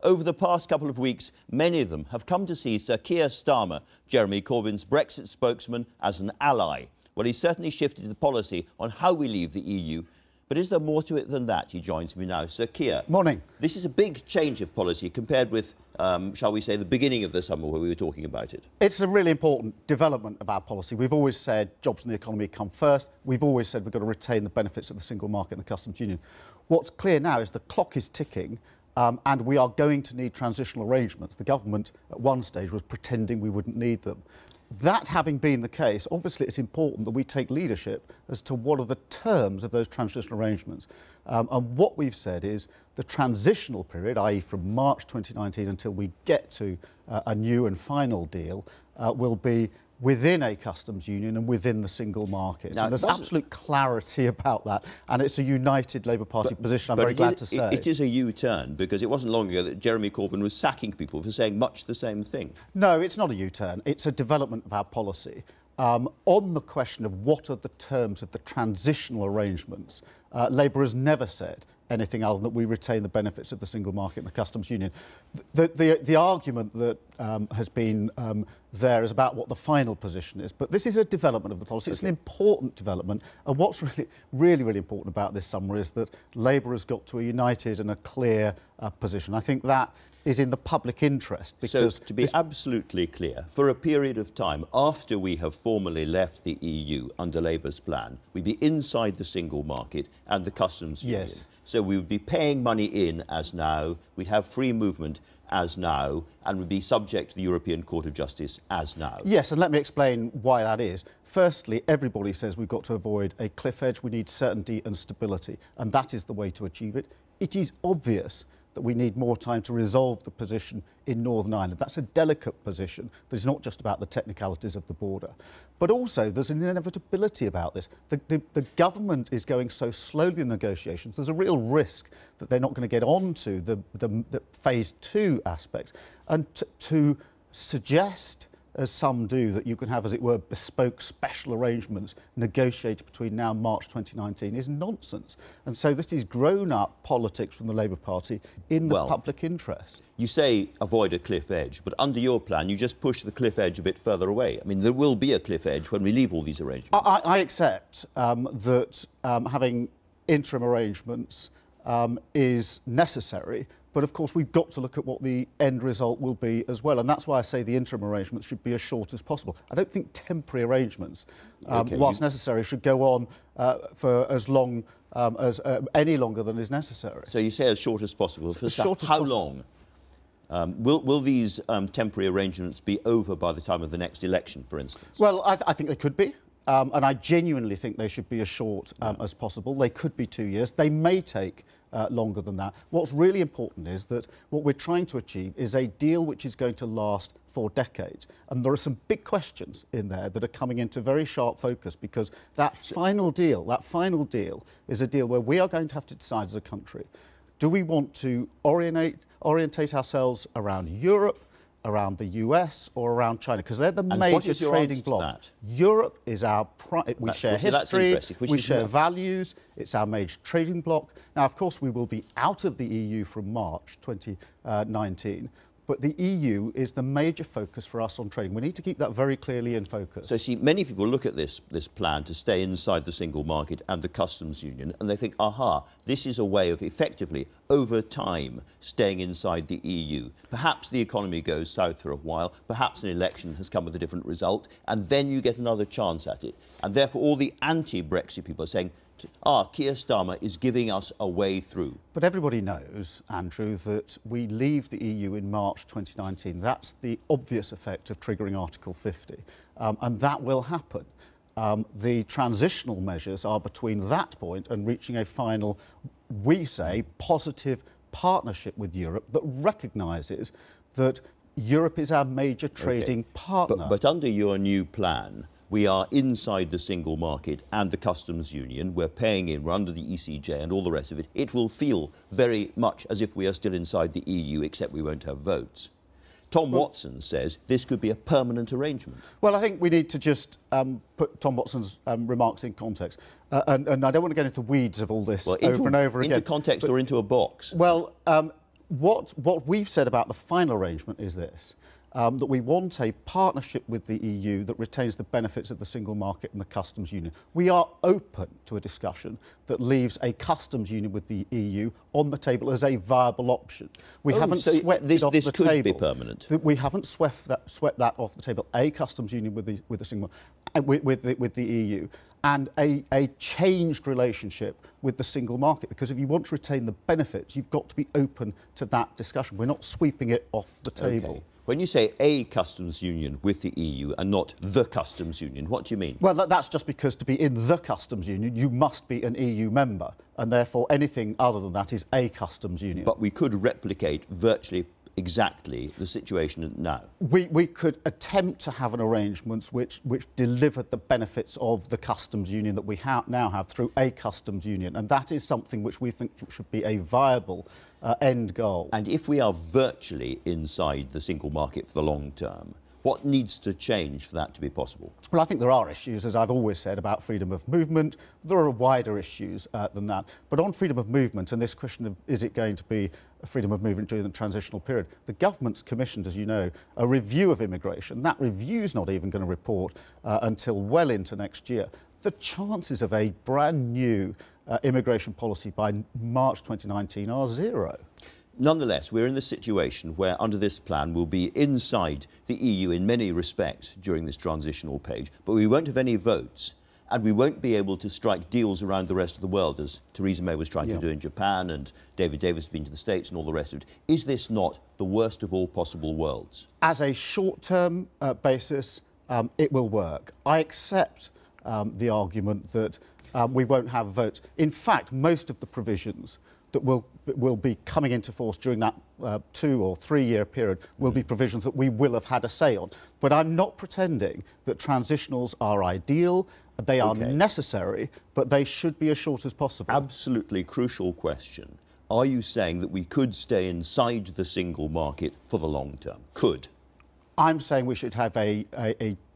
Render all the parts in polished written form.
Over the past couple of weeks, many of them have come to see Sir Keir Starmer, Jeremy Corbyn's Brexit spokesman, as an ally. Well, he's certainly shifted the policy on how we leave the EU. But is there more to it than that? He joins me now. Sir Keir. Morning. This is a big change of policy compared with, shall we say, the beginning of the summer where we were talking about it. It's a really important development of our policy. We've always said jobs and the economy come first. We've always said we've got to retain the benefits of the single market and the customs union. What's clear now is the clock is ticking and we are going to need transitional arrangements. The government at one stage was pretending we wouldn't need them. That having been the case, obviously it's important that we take leadership as to what are the terms of those transitional arrangements. And what we've said is the transitional period, i.e. from March 2019 until we get to a new and final deal, will be within a customs union and within the single market. Now, and there's absolute clarity about that, and it's a united Labour Party position, I'm very glad to say. It is a U-turn, because it wasn't long ago that Jeremy Corbyn was sacking people for saying much the same thing. No, it's not a U-turn. It's a development of our policy. On the question of what are the terms of the transitional arrangements, Labour has never said anything other than that we retain the benefits of the single market and the customs union. The argument that has been there is about what the final position is, but this is a development of the policy. It's an important development, and what's really important about this summer is that Labour has got to a united and a clear position. I think that is in the public interest. Because so, to be absolutely clear, for a period of time after we have formally left the EU under Labour's plan, we'd be inside the single market and the customs union. Yes. So we would be paying money in as now, we'd have free movement as now, and would be subject to the European Court of Justice as now. Yes, and let me explain why that is. Firstly, everybody says we've got to avoid a cliff edge. We need certainty and stability, and that is the way to achieve it. It is obvious that we need more time to resolve the position in Northern Ireland. That's a delicate position. It's not just about the technicalities of the border. But also, there's an inevitability about this. The government is going so slowly in negotiations, there's a real risk that they're not going to get on to the phase 2 aspects. And to suggest, as some do, that you can have, as it were, bespoke special arrangements negotiated between now and March 2019 is nonsense. And so this is grown-up politics from the Labour Party in the public interest. You say avoid a cliff edge, but under your plan, you just push the cliff edge a bit further away. I mean, there will be a cliff edge when we leave all these arrangements. I accept that having interim arrangements is necessary, but of course we've got to look at what the end result will be as well, and that's why I say the interim arrangements should be as short as possible. I don't think temporary arrangements, whilst necessary, should go on for as long as any longer than is necessary. So you say as short as possible. How long? Will these temporary arrangements be over by the time of the next election, for instance? Well, I think they could be. And I genuinely think they should be as short as possible. They could be 2 years. They may take longer than that. What's really important is that what we're trying to achieve is a deal which is going to last for decades. And there are some big questions in there that are coming into very sharp focus, because that final deal is a deal where we are going to have to decide as a country, do we want to orientate ourselves around Europe, around the US, or around China, because they're the major trading blocks. Europe is our we share history, we share values, it's our major trading bloc. Now, of course, we will be out of the EU from March 2019, but the EU is the major focus for us on trading. We need to keep that very clearly in focus. So, see, many people look at this plan to stay inside the single market and the customs union, and they think, aha, this is a way of effectively, over time, staying inside the EU. Perhaps the economy goes south for a while, perhaps an election has come with a different result, and then you get another chance at it. And therefore, all the anti-Brexit people are saying, Keir Starmer is giving us a way through. But everybody knows, Andrew, that we leave the EU in March 2019. That's the obvious effect of triggering Article 50, and that will happen. The transitional measures are between that point and reaching a final, we say, positive partnership with Europe that recognises that Europe is our major trading partner. But under your new plan, we are inside the single market and the customs union. We're paying in, we're under the ECJ and all the rest of it. It will feel very much as if we are still inside the EU, except we won't have votes. Tom Watson says this could be a permanent arrangement. Well, I think we need to just put Tom Watson's remarks in context. And I don't want to get into the weeds of all this over and over again. Into context or into a box? Well, what we've said about the final arrangement is this. That we want a partnership with the EU that retains the benefits of the single market and the customs union. We are open to a discussion that leaves a customs union with the EU on the table as a viable option. We haven't swept it off the table. This could be permanent. We haven't swept that off the table. A customs union with the single with the EU, and a changed relationship with the single market. Because if you want to retain the benefits, you've got to be open to that discussion. We're not sweeping it off the table. Okay. When you say a customs union with the EU and not the customs union, what do you mean? Well, that's just because to be in the customs union, you must be an EU member, and therefore anything other than that is a customs union. But we could replicate virtually exactly the situation now. We could attempt to have an arrangement which delivered the benefits of the customs union that we now have through a customs union, and that is something which we think should be a viable end goal. And if we are virtually inside the single market for the long term, what needs to change for that to be possible? Well, I think there are issues, as I've always said, about freedom of movement. There are wider issues than that. But on freedom of movement, and this question of is it going to be a freedom of movement during the transitional period, the government's commissioned, as you know, a review of immigration. That review's not even going to report until well into next year. The chances of a brand new immigration policy by March 2019 are zero. Nonetheless, we're in the situation where, under this plan, we'll be inside the EU in many respects during this transitional page, but we won't have any votes, and we won't be able to strike deals around the rest of the world, as Theresa May was trying to do in Japan, and David Davis has been to the States and all the rest of it. Is this not the worst of all possible worlds? As a short-term basis, it will work. I accept the argument that we won't have votes. In fact, most of the provisions that will be coming into force during that 2 or 3 year period will be provisions that we will have had a say on. But I'm not pretending that transitionals are ideal. They are necessary, but they should be as short as possible. Absolutely crucial question. Are you saying that we could stay inside the single market for the long term? Could? I'm saying we should have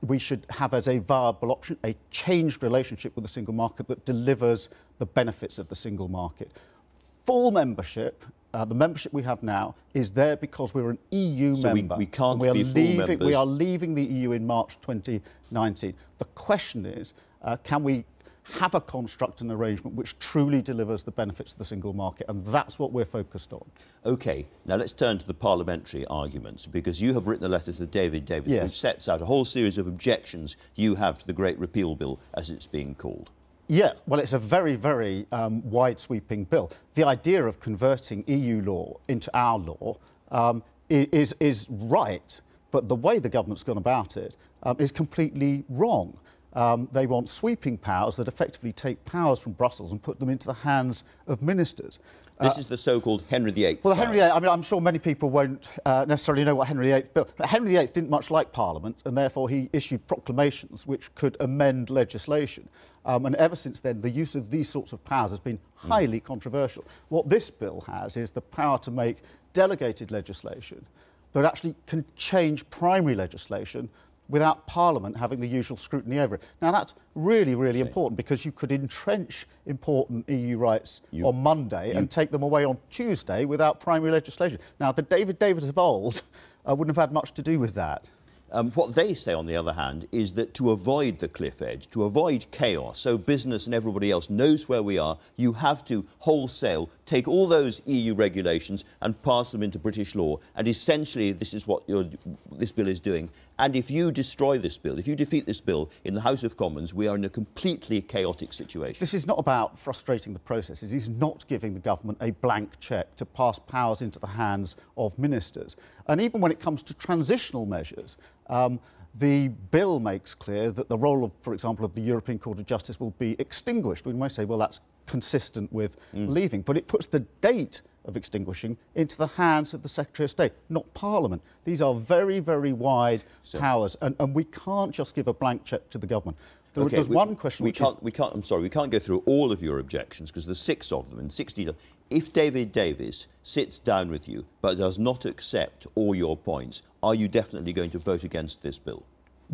we should have as a viable option a changed relationship with the single market that delivers the benefits of the single market. Full membership, the membership we have now, is there because we're an EU member. We can't be full members. We are leaving the EU in March 2019. The question is, can we have a construct and arrangement which truly delivers the benefits of the single market? And that's what we're focused on. OK, now let's turn to the parliamentary arguments, because you have written a letter to David Davis which sets out a whole series of objections you have to the Great Repeal Bill, as it's being called. Yeah, well, it's a very, very wide-sweeping bill. The idea of converting EU law into our law is right, but the way the government's gone about it is completely wrong. They want sweeping powers that effectively take powers from Brussels and put them into the hands of ministers. This is the so-called Henry VIII. Well, Henry VIII, I mean, I'm sure many people won't necessarily know what Henry VIII built, but Henry VIII didn't much like Parliament, and therefore he issued proclamations which could amend legislation. And ever since then, the use of these sorts of powers has been highly controversial. What this bill has is the power to make delegated legislation that actually can change primary legislation without Parliament having the usual scrutiny over it. Now, that's really, really important, because you could entrench important EU rights on Monday and take them away on Tuesday without primary legislation. Now, the David Davis of old wouldn't have had much to do with that. What they say, on the other hand, is that to avoid the cliff edge, to avoid chaos, so business and everybody else knows where we are, you have to wholesale take all those EU regulations and pass them into British law. And essentially, this is what this bill is doing. And if you destroy this bill, if you defeat this bill in the House of Commons, we are in a completely chaotic situation. This is not about frustrating the process. It is not giving the government a blank cheque to pass powers into the hands of ministers. And even when it comes to transitional measures, the bill makes clear that the role of, for example, of the European Court of Justice will be extinguished. We might say, well, that's consistent with leaving, but it puts the date of extinguishing into the hands of the Secretary of State, not Parliament. These are very, very wide powers, and we can't just give a blank cheque to the government. There's one question. I'm sorry, we can't go through all of your objections, because there's 6 of them in 60. If David Davis sits down with you but does not accept all your points, are you definitely going to vote against this bill?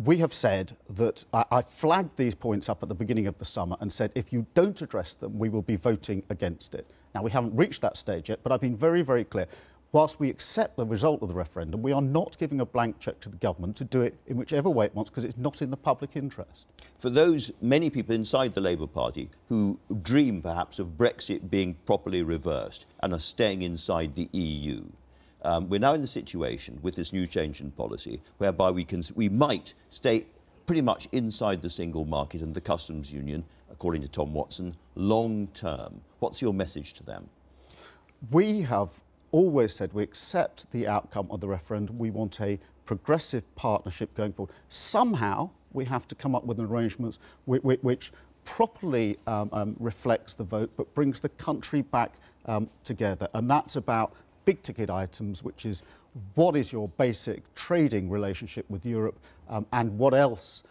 We have said that I flagged these points up at the beginning of the summer and said if you don't address them, we will be voting against it. Now, we haven't reached that stage yet, but I've been very, very clear. whilst we accept the result of the referendum, we are not giving a blank cheque to the government to do it in whichever way it wants, because it's not in the public interest. For those many people inside the Labour Party who dream perhaps of Brexit being properly reversed and are staying inside the EU, we're now in the situation with this new change in policy whereby we might stay pretty much inside the single market and the customs union, according to Tom Watson, long term. What's your message to them? We have always said we accept the outcome of the referendum. We want a progressive partnership going forward. Somehow we have to come up with arrangements which properly reflects the vote but brings the country back together. And that's about big ticket items, which is what is your basic trading relationship with Europe, and what else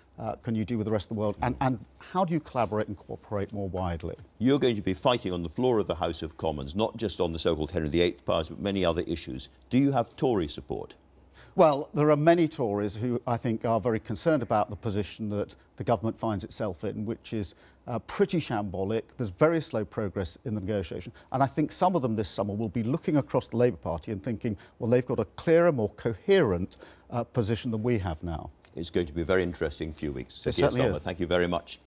can you do with the rest of the world, and how do you collaborate and cooperate more widely? You're going to be fighting on the floor of the House of Commons, not just on the so-called Henry VIII powers, but many other issues. Do you have Tory support? Well, there are many Tories who I think are very concerned about the position that the government finds itself in, which is pretty shambolic. There's very slow progress in the negotiation. And I think some of them this summer will be looking across the Labour Party and thinking, well, they've got a clearer, more coherent position than we have now. It's going to be a very interesting few weeks. It Keir certainly Starmer, is. thank you very much.